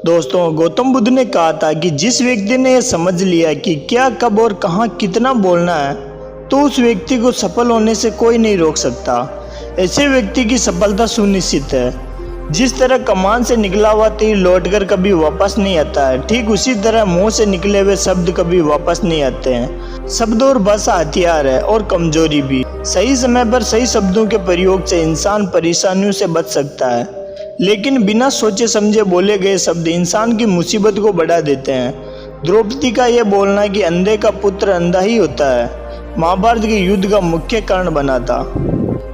दोस्तों, गौतम बुद्ध ने कहा था कि जिस व्यक्ति ने यह समझ लिया कि क्या, कब और कहाँ कितना बोलना है, तो उस व्यक्ति को सफल होने से कोई नहीं रोक सकता। ऐसे व्यक्ति की सफलता सुनिश्चित है। जिस तरह कमान से निकला हुआ तीर लौटकर कभी वापस नहीं आता है, ठीक उसी तरह मुंह से निकले हुए शब्द कभी वापस नहीं आते हैं। शब्द और भाषा हथियार है और कमजोरी भी। सही समय पर सही शब्दों के प्रयोग से इंसान परेशानियों से बच सकता है, लेकिन बिना सोचे समझे बोले गए शब्द इंसान की मुसीबत को बढ़ा देते हैं। द्रौपदी का यह बोलना कि अंधे का पुत्र अंधा ही होता है, महाभारत के युद्ध का मुख्य कारण बना था।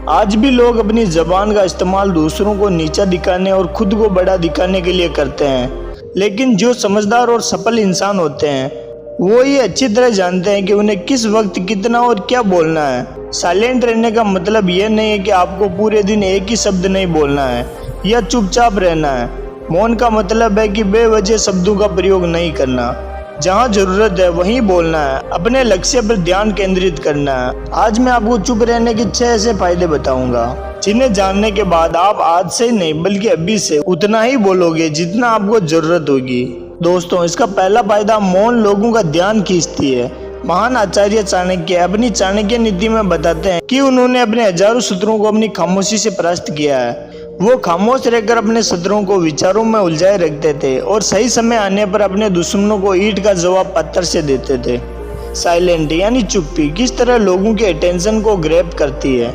आज भी लोग अपनी जबान का इस्तेमाल दूसरों को नीचा दिखाने और खुद को बड़ा दिखाने के लिए करते हैं, लेकिन जो समझदार और सफल इंसान होते हैं वो ये अच्छी तरह जानते हैं कि उन्हें किस वक्त कितना और क्या बोलना है। साइलेंट रहने का मतलब यह नहीं है कि आपको पूरे दिन एक ही शब्द नहीं बोलना है या चुपचाप रहना है। मौन का मतलब है कि बेवजह शब्दों का प्रयोग नहीं करना। जहाँ जरूरत है वहीं बोलना है, अपने लक्ष्य पर ध्यान केंद्रित करना है। आज मैं आपको चुप रहने के 6 ऐसे फायदे बताऊंगा, जिन्हें जानने के बाद आप आज से नहीं बल्कि अभी से उतना ही बोलोगे जितना आपको जरूरत होगी। दोस्तों, इसका पहला फायदा, मौन लोगों का ध्यान खींचती है। महान आचार्य चाणक्य अपनी चाणक्य नीति में बताते हैं कि उन्होंने अपने हजारों शत्रुओं को अपनी खामोशी से परास्त किया है। वो खामोश रहकर अपने शत्रुओं को विचारों में उलझाए रखते थे और सही समय आने पर अपने दुश्मनों को ईंट का जवाब पत्थर से देते थे। साइलेंट यानी चुप्पी किस तरह लोगों के अटेंशन को ग्रैब करती है,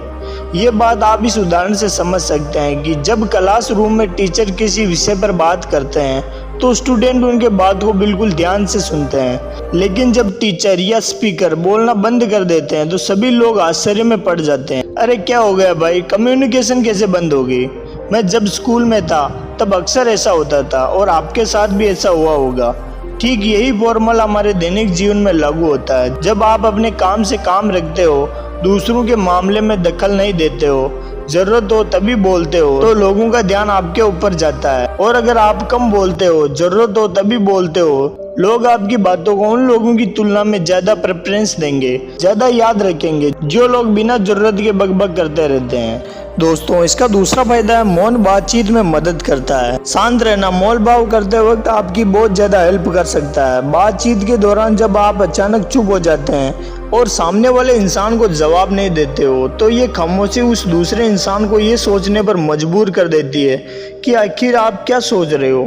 ये बात आप इस उदाहरण से समझ सकते हैं कि जब क्लासरूम में टीचर किसी विषय पर बात करते हैं तो स्टूडेंट उनके बात को बिल्कुल ध्यान से सुनते हैं, लेकिन जब टीचर या स्पीकर बोलना बंद कर देते हैं तो सभी लोग आश्चर्य में पड़ जाते हैं। अरे क्या हो गया भाई, कम्युनिकेशन कैसे बंद हो गई? मैं जब स्कूल में था तब अक्सर ऐसा होता था और आपके साथ भी ऐसा हुआ होगा। ठीक यही फॉर्मूला हमारे दैनिक जीवन में लागू होता है। जब आप अपने काम से काम रखते हो, दूसरों के मामले में दखल नहीं देते हो, जरूरत हो तभी बोलते हो, तो लोगों का ध्यान आपके ऊपर जाता है। और अगर आप कम बोलते हो, जरूरत हो तभी बोलते हो, लोग आपकी बातों को उन लोगों की तुलना में ज्यादा प्रेफरेंस देंगे, ज्यादा याद रखेंगे जो लोग बिना जरूरत के बकबक करते रहते हैं। दोस्तों, इसका दूसरा फायदा है, मौन बातचीत में मदद करता है। शांत रहना मोल भाव करते वक्त आपकी बहुत ज्यादा हेल्प कर सकता है। बातचीत के दौरान जब आप अचानक चुप हो जाते हैं और सामने वाले इंसान को जवाब नहीं देते हो, तो ये खामोशी उस दूसरे इंसान को ये सोचने पर मजबूर कर देती है कि आखिर आप क्या सोच रहे हो।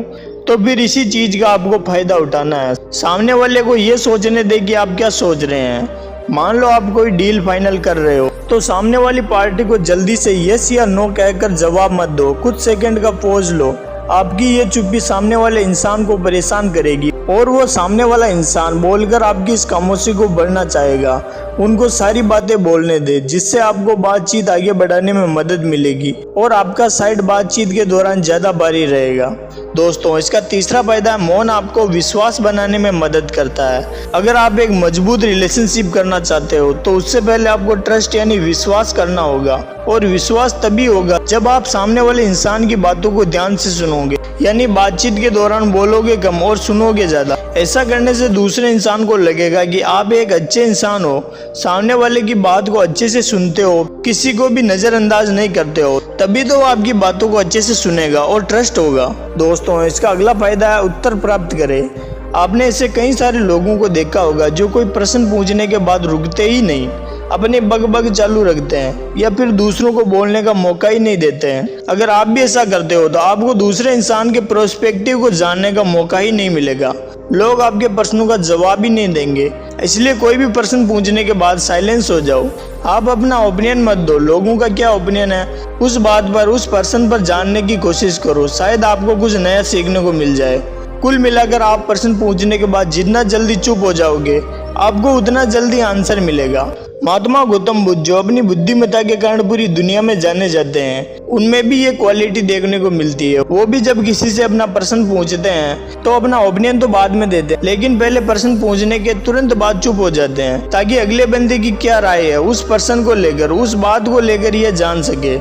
तो फिर इसी चीज का आपको फायदा उठाना है। सामने वाले को ये सोचने दे कि आप क्या सोच रहे हैं। मान लो आप कोई डील फाइनल कर रहे हो, तो सामने वाली पार्टी को जल्दी से यस या नो कहकर जवाब मत दो। कुछ सेकंड का पॉज लो। आपकी ये चुप्पी सामने वाले इंसान को परेशान करेगी और वो सामने वाला इंसान बोलकर आपकी इस खामोशी को बढ़ना चाहेगा। उनको सारी बातें बोलने दे, जिससे आपको बातचीत आगे बढ़ाने में मदद मिलेगी और आपका साइड बातचीत के दौरान ज्यादा भारी रहेगा। दोस्तों, इसका तीसरा फायदा है, मौन आपको विश्वास बनाने में मदद करता है। अगर आप एक मजबूत रिलेशनशिप करना चाहते हो तो उससे पहले आपको ट्रस्ट यानी विश्वास करना होगा, और विश्वास तभी होगा जब आप सामने वाले इंसान की बातों को ध्यान से सुनोगे, यानी बातचीत के दौरान बोलोगे कम और सुनोगे ज्यादा। ऐसा करने से दूसरे इंसान को लगेगा कि आप एक अच्छे इंसान हो, सामने वाले की बात को अच्छे से सुनते हो, किसी को भी नजरअंदाज नहीं करते हो, तभी तो वो आपकी बातों को अच्छे से सुनेगा और ट्रस्ट होगा। दोस्तों, इसका अगला फायदा है, उत्तर प्राप्त करें। आपने ऐसे कई सारे लोगों को देखा होगा जो कोई प्रश्न पूछने के बाद रुकते ही नहीं, अपने बग चालू रखते हैं या फिर दूसरों को बोलने का मौका ही नहीं देते हैं। अगर आप भी ऐसा करते हो तो आपको दूसरे इंसान के प्रोस्पेक्टिव को जानने का मौका ही नहीं मिलेगा। लोग आपके प्रश्नों का जवाब ही नहीं देंगे, इसलिए कोई भी प्रश्न पूछने के बाद साइलेंस हो जाओ। आप अपना ओपिनियन मत दो, लोगों का क्या ओपिनियन है उस बात पर, उस पर्सन पर जानने की कोशिश करो, शायद आपको कुछ नया सीखने को मिल जाए। कुल मिलाकर आप प्रश्न पूछने के बाद जितना जल्दी चुप हो जाओगे, आपको उतना जल्दी आंसर मिलेगा। महात्मा गौतम बुद्ध, जो अपनी बुद्धिमत्ता के कारण पूरी दुनिया में जाने जाते हैं, उनमें भी ये क्वालिटी देखने को मिलती है। वो भी जब किसी से अपना प्रश्न पूछते हैं तो अपना ओपिनियन तो बाद में देते हैं, लेकिन पहले प्रश्न पूछने के तुरंत बाद चुप हो जाते हैं, ताकि अगले बंदे की क्या राय है उस पर्सन को लेकर, उस बात को लेकर ये जान सके।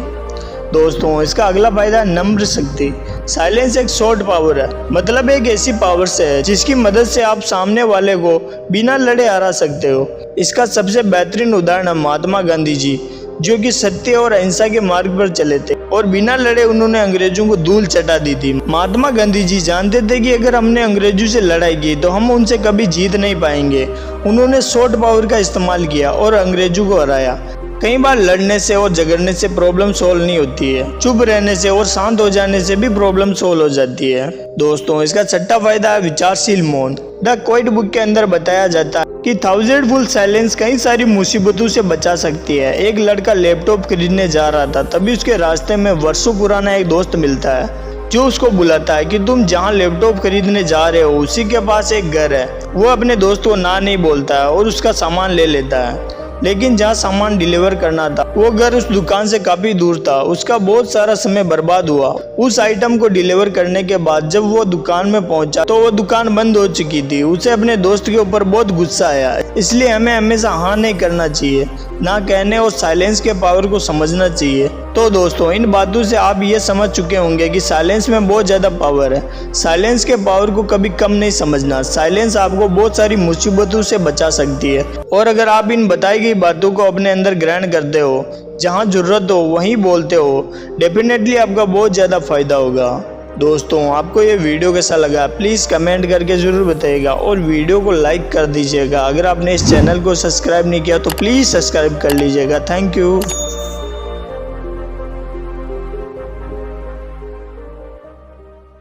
दोस्तों, इसका अगला फायदा है, नम्र शक्ति। साइलेंस एक शॉर्ट पावर है, मतलब एक ऐसी पावर से है जिसकी मदद से आप सामने वाले को बिना लड़े हरा सकते हो। इसका सबसे बेहतरीन उदाहरण है महात्मा गांधी जी, जो कि सत्य और अहिंसा के मार्ग पर चले थे और बिना लड़े उन्होंने अंग्रेजों को धूल चटा दी थी। महात्मा गांधी जी जानते थे कि अगर हमने अंग्रेजों से लड़ाई की तो हम उनसे कभी जीत नहीं पाएंगे। उन्होंने सॉफ्ट पावर का इस्तेमाल किया और अंग्रेजों को हराया। कई बार लड़ने से और झगड़ने से प्रॉब्लम सोल्व नहीं होती है, चुप रहने से और शांत हो जाने से भी प्रॉब्लम सोल्व हो जाती है। दोस्तों, इसका छठा फायदा है विचारशील मौन। द क्वाइट बुक के अंदर बताया जाता है कि थाउजेंडफुल साइलेंस कई सारी मुसीबतों से बचा सकती है। एक लड़का लैपटॉप खरीदने जा रहा था, तभी उसके रास्ते में वर्षों पुराना एक दोस्त मिलता है जो उसको बुलाता है कि तुम जहाँ लैपटॉप खरीदने जा रहे हो उसी के पास एक घर है। वो अपने दोस्त को ना नहीं बोलता है और उसका सामान ले लेता है, लेकिन जहाँ सामान डिलीवर करना था वो घर उस दुकान से काफी दूर था। उसका बहुत सारा समय बर्बाद हुआ। उस आइटम को डिलीवर करने के बाद जब वो दुकान में पहुंचा तो वो दुकान बंद हो चुकी थी। उसे अपने दोस्त के ऊपर बहुत गुस्सा आया। इसलिए हमें हमेशा हाँ नहीं करना चाहिए, ना कहने और साइलेंस के पावर को समझना चाहिए। तो दोस्तों, इन बातों से आप ये समझ चुके होंगे कि साइलेंस में बहुत ज़्यादा पावर है। साइलेंस के पावर को कभी कम नहीं समझना। साइलेंस आपको बहुत सारी मुसीबतों से बचा सकती है और अगर आप इन बताई गई बातों को अपने अंदर ग्रहण करते हो, जहाँ जरूरत हो वहीं बोलते हो, डेफिनेटली आपका बहुत ज़्यादा फायदा होगा। दोस्तों, आपको ये वीडियो कैसा लगा प्लीज़ कमेंट करके ज़रूर बताइएगा और वीडियो को लाइक कर दीजिएगा। अगर आपने इस चैनल को सब्सक्राइब नहीं किया तो प्लीज़ सब्सक्राइब कर लीजिएगा। Thank you.